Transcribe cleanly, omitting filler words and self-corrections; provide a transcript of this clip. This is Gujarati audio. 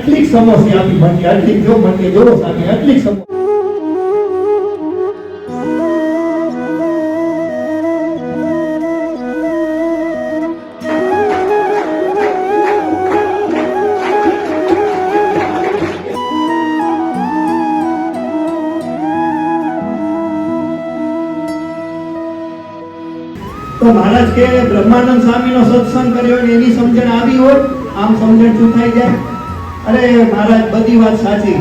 આટલી સમોસી આપી મને આટલી જો મને જો સામે આટલી સમોસી તો મહારાજ કે બ્રહ્માનંદ સ્વામીનો સત્સંગ કર્યો ને એની સમજણ આવી હોત, આમ સમજણ શું થઈ જાય? અરે મહારાજ બધી વાત સાચી,